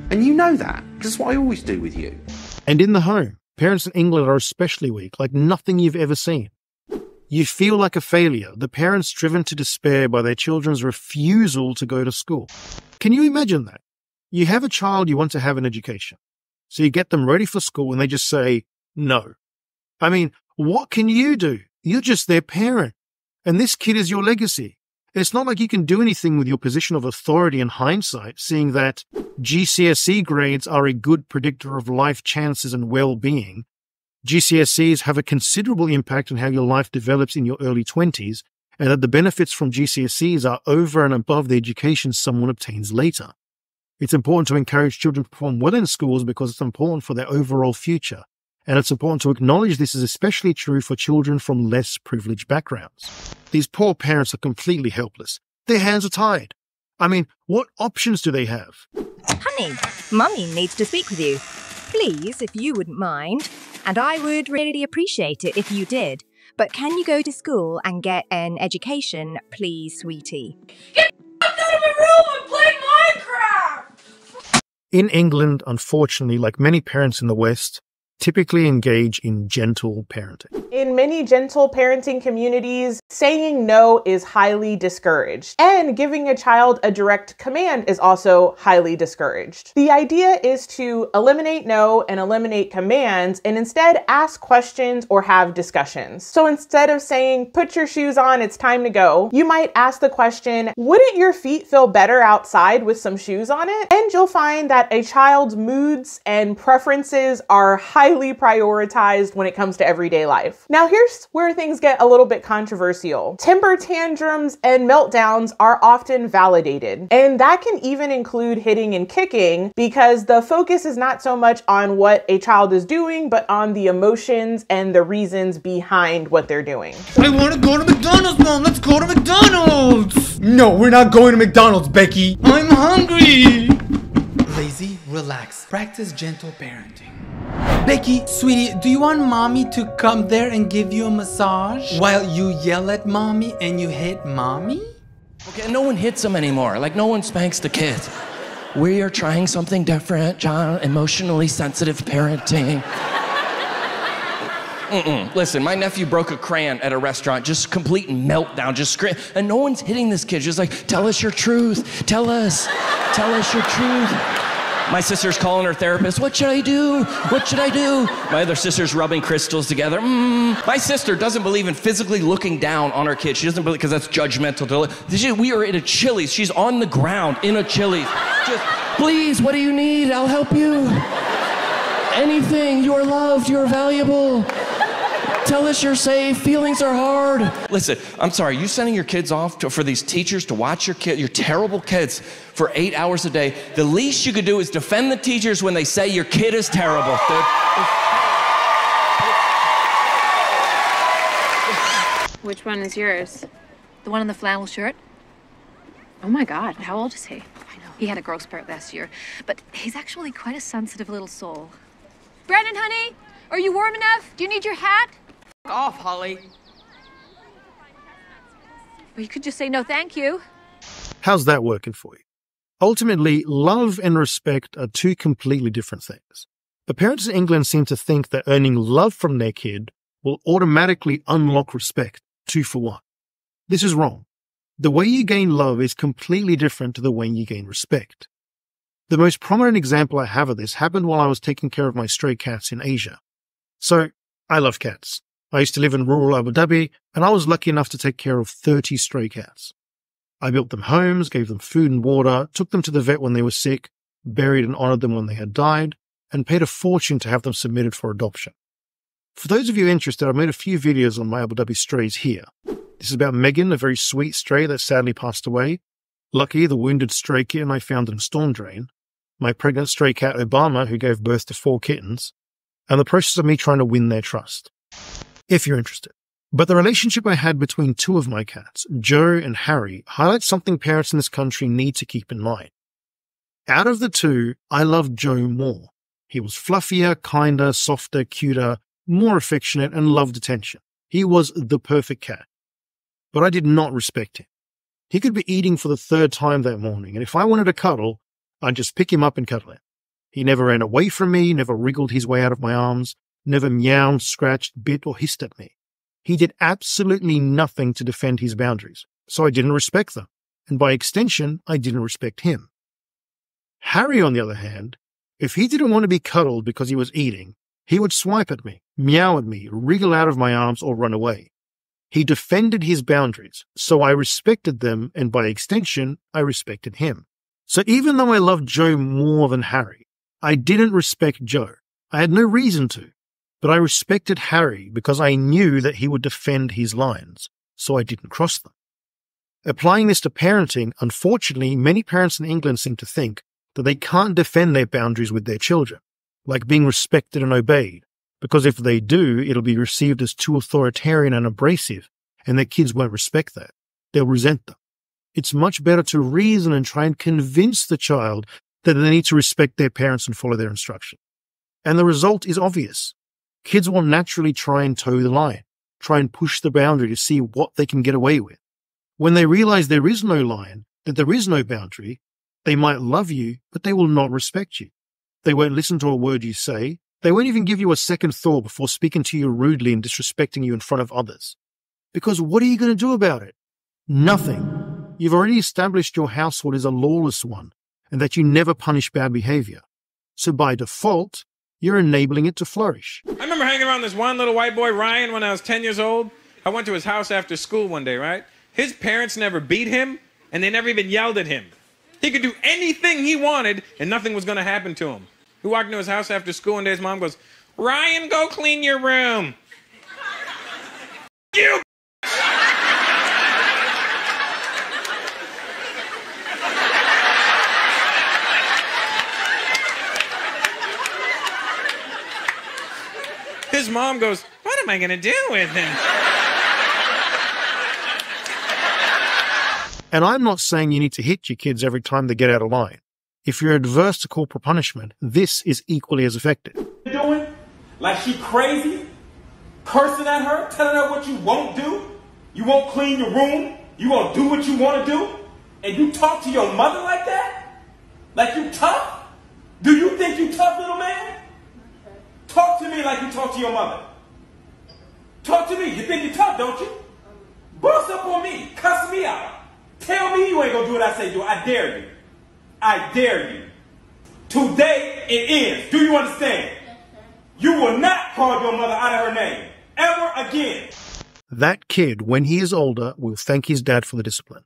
And you know that, because it's what I always do with you. And in the home, parents in England are especially weak, like nothing you've ever seen. You feel like a failure, the parents driven to despair by their children's refusal to go to school. Can you imagine that? You have a child you want to have an education. So you get them ready for school and they just say, no. I mean, what can you do? You're just their parent. And this kid is your legacy. It's not like you can do anything with your position of authority in hindsight, seeing that GCSE grades are a good predictor of life chances and well-being. GCSEs have a considerable impact on how your life develops in your early 20s, and that the benefits from GCSEs are over and above the education someone obtains later. It's important to encourage children to perform well in schools because it's important for their overall future. And it's important to acknowledge this is especially true for children from less privileged backgrounds. These poor parents are completely helpless. Their hands are tied. I mean, what options do they have? Honey, Mummy needs to speak with you. Please, if you wouldn't mind. And I would really appreciate it if you did. But can you go to school and get an education, please, sweetie? Get out of my room and play Minecraft! In England, unfortunately, like many parents in the West, typically engage in gentle parenting. In many gentle parenting communities, saying no is highly discouraged, and giving a child a direct command is also highly discouraged. The idea is to eliminate no and eliminate commands and instead ask questions or have discussions. So instead of saying, put your shoes on, it's time to go, you might ask the question, wouldn't your feet feel better outside with some shoes on it? And you'll find that a child's moods and preferences are highly prioritized when it comes to everyday life. Now here's where things get a little bit controversial. Temper tantrums and meltdowns are often validated, and that can even include hitting and kicking because the focus is not so much on what a child is doing, but on the emotions and the reasons behind what they're doing. I want to go to McDonald's, Mom! Let's go to McDonald's! No, we're not going to McDonald's, Becky! I'm hungry! Lazy, relax, practice gentle parenting. Becky, sweetie, do you want mommy to come there and give you a massage while you yell at mommy and you hit mommy? Okay, no one hits them anymore. Like, no one spanks the kids. We are trying something different, John. Emotionally sensitive parenting. Listen, my nephew broke a crayon at a restaurant, just complete meltdown, just scream. And no one's hitting this kid, just like, tell us your truth. Tell us your truth. My sister's calling her therapist. What should I do? What should I do? My other sister's rubbing crystals together. My sister doesn't believe in physically looking down on her kid. She doesn't believe, because that's judgmental. We are at a Chili's. She's on the ground in a Chili's. Just, please, what do you need? I'll help you. Anything. You are loved. You are valuable. Tell us you're safe. Feelings are hard. Listen, I'm sorry. You sending your kids off for these teachers to watch your terrible kids for 8 hours a day. The least you could do is defend the teachers when they say your kid is terrible. Which one is yours? The one in the flannel shirt. Oh my God, how old is he? I know, he had a growth spurt last year, but he's actually quite a sensitive little soul. Brandon, honey, are you warm enough? Do you need your hat? F off, Holly. Well, you could just say no thank you. How's that working for you? Ultimately, love and respect are two completely different things. But parents in England seem to think that earning love from their kid will automatically unlock respect, 2 for 1. This is wrong. The way you gain love is completely different to the way you gain respect. The most prominent example I have of this happened while I was taking care of my stray cats in Asia. So, I love cats. I used to live in rural Abu Dhabi, and I was lucky enough to take care of 30 stray cats. I built them homes, gave them food and water, took them to the vet when they were sick, buried and honored them when they had died, and paid a fortune to have them submitted for adoption. For those of you interested, I've made a few videos on my Abu Dhabi strays here. This is about Megan, a very sweet stray that sadly passed away. Lucky, the wounded stray kitten I found in a storm drain. My pregnant stray cat Obama, who gave birth to 4 kittens. And the process of me trying to win their trust. If you're interested. But the relationship I had between 2 of my cats, Joe and Harry, highlights something parents in this country need to keep in mind. Out of the 2, I loved Joe more. He was fluffier, kinder, softer, cuter, more affectionate, and loved attention. He was the perfect cat. But I did not respect him. He could be eating for the 3rd time that morning, and if I wanted a cuddle, I'd just pick him up and cuddle him. He never ran away from me, never wriggled his way out of my arms, never meowed, scratched, bit, or hissed at me. He did absolutely nothing to defend his boundaries, so I didn't respect them, and by extension, I didn't respect him. Harry, on the other hand, if he didn't want to be cuddled because he was eating, he would swipe at me, meow at me, wriggle out of my arms, or run away. He defended his boundaries, so I respected them, and by extension, I respected him. So even though I loved Joe more than Harry, I didn't respect Joe. I had no reason to. But I respected Harry because I knew that he would defend his lines, so I didn't cross them. Applying this to parenting, unfortunately, many parents in England seem to think that they can't defend their boundaries with their children, like being respected and obeyed, because if they do, it'll be received as too authoritarian and abrasive, and their kids won't respect that. They'll resent them. It's much better to reason and try and convince the child that they need to respect their parents and follow their instruction. And the result is obvious. Kids will naturally try and toe the line, try and push the boundary to see what they can get away with. When they realize there is no line, that there is no boundary, they might love you, but they will not respect you. They won't listen to a word you say. They won't even give you a second thought before speaking to you rudely and disrespecting you in front of others. Because what are you going to do about it? Nothing. You've already established your household is a lawless one, and that you never punish bad behavior. So by default, you're enabling it to flourish. I remember hanging around this one little white boy, Ryan, when I was 10 years old. I went to his house after school one day, right? His parents never beat him, and they never even yelled at him. He could do anything he wanted, and nothing was going to happen to him. We walked into his house after school one day, his mom goes, "Ryan, go clean your room." You His mom goes, "What am I going to do with him?" And I'm not saying you need to hit your kids every time they get out of line. If you're adverse to corporal punishment, this is equally as effective. Doing like she crazy, cursing at her, telling her what you won't do. You won't clean your room. You won't do what you want to do. And you talk to your mother like that? Like you tough? Do you think you tough, little man? Talk to me like you talk to your mother. Talk to me. You think you tough, don't you? Boss up on me. Cuss me out. Tell me you ain't gonna do what I say do. I dare you. I dare you. Today it ends. Do you understand? You will not call your mother out of her name. Ever again. That kid, when he is older, will thank his dad for the discipline.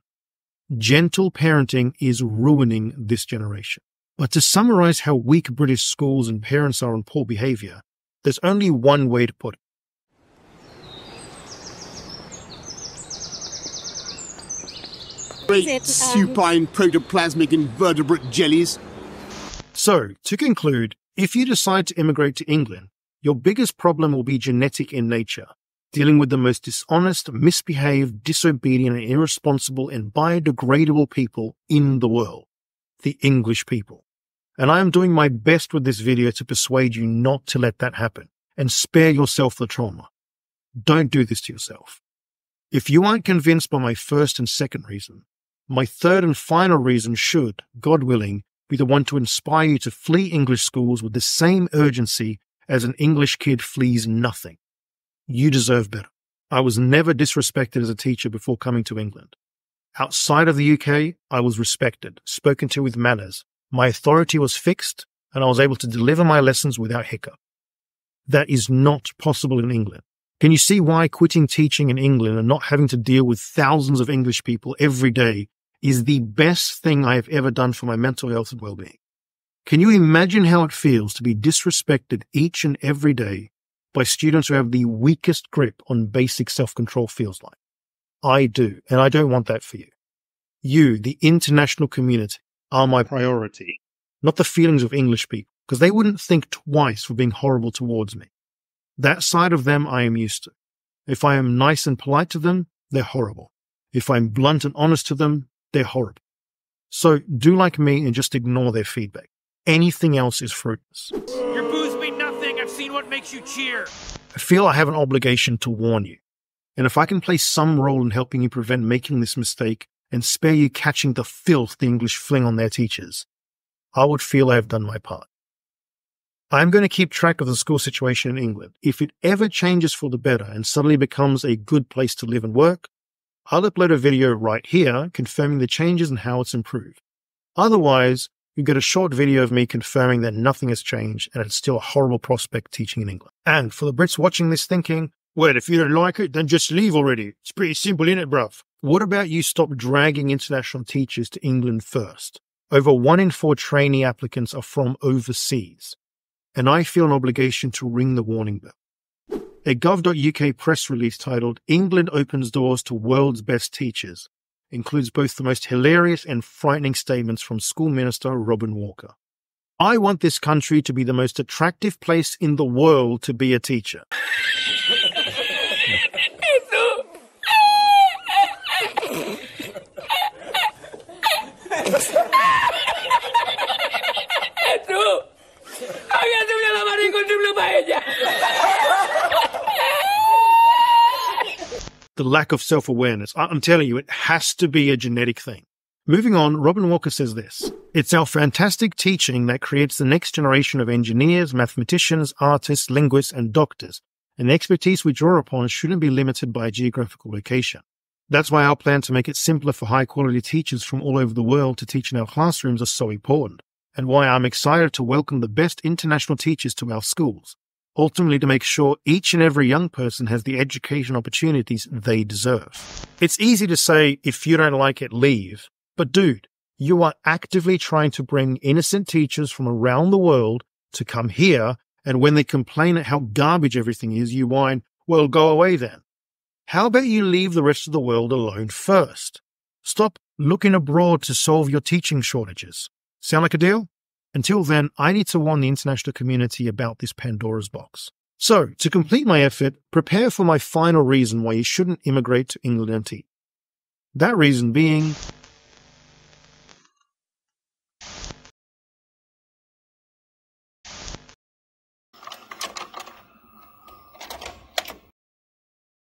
Gentle parenting is ruining this generation. But to summarize how weak British schools and parents are on poor behavior, there's only one way to put it. Great supine protoplasmic invertebrate jellies. So, to conclude, if you decide to immigrate to England, your biggest problem will be genetic in nature. dealing with the most dishonest, misbehaved, disobedient, and irresponsible and biodegradable people in the world, the English people. And I am doing my best with this video to persuade you not to let that happen and spare yourself the trauma. Don't do this to yourself. If you aren't convinced by my first and second reason, my third and final reason should, God willing, be the one to inspire you to flee English schools with the same urgency as an English kid flees nothing. You deserve better. I was never disrespected as a teacher before coming to England. Outside of the UK, I was respected, spoken to with manners. My authority was fixed, and I was able to deliver my lessons without hiccup. That is not possible in England. Can you see why quitting teaching in England and not having to deal with thousands of English people every day is the best thing I have ever done for my mental health and well-being? Can you imagine how it feels to be disrespected each and every day by students who have the weakest grip on basic self-control feels like? I do, and I don't want that for you. You, the international community, are my priority, not the feelings of English people, because they wouldn't think twice for being horrible towards me. That side of them I am used to. If I am nice and polite to them, they're horrible. If I'm blunt and honest to them, they're horrible. So do like me and just ignore their feedback. Anything else is fruitless. Your boos mean nothing. I've seen what makes you cheer. I feel I have an obligation to warn you. And if I can play some role in helping you prevent making this mistake and spare you catching the filth the English fling on their teachers, I would feel I have done my part. I am going to keep track of the school situation in England. If it ever changes for the better and suddenly becomes a good place to live and work, I'll upload a video right here confirming the changes and how it's improved. Otherwise, you get a short video of me confirming that nothing has changed and it's still a horrible prospect teaching in England. And for the Brits watching this thinking, well, if you don't like it, then just leave already. It's pretty simple, innit, bruv? What about you stop dragging international teachers to England first? Over 1 in 4 trainee applicants are from overseas. And I feel an obligation to ring the warning bell. A gov.uk press release titled "England Opens Doors to World's Best Teachers" includes both the most hilarious and frightening statements from School Minister Robin Walker. I want this country to be the most attractive place in the world to be a teacher. The lack of self-awareness. I'm telling you, it has to be a genetic thing. Moving on, Robin Walker says this: "It's our fantastic teaching that creates the next generation of engineers, mathematicians, artists, linguists, and doctors, and the expertise we draw upon shouldn't be limited by a geographical location. That's why our plan to make it simpler for high-quality teachers from all over the world to teach in our classrooms are so important, and why I'm excited to welcome the best international teachers to our schools, ultimately to make sure each and every young person has the education opportunities they deserve." It's easy to say, if you don't like it, leave. But dude, you are actively trying to bring innocent teachers from around the world to come here, and when they complain at how garbage everything is, you whine, well, go away then. How about you leave the rest of the world alone first? Stop looking abroad to solve your teaching shortages. Sound like a deal? Until then, I need to warn the international community about this Pandora's box. So, to complete my effort, prepare for my final reason why you shouldn't immigrate to England and teach. That reason being,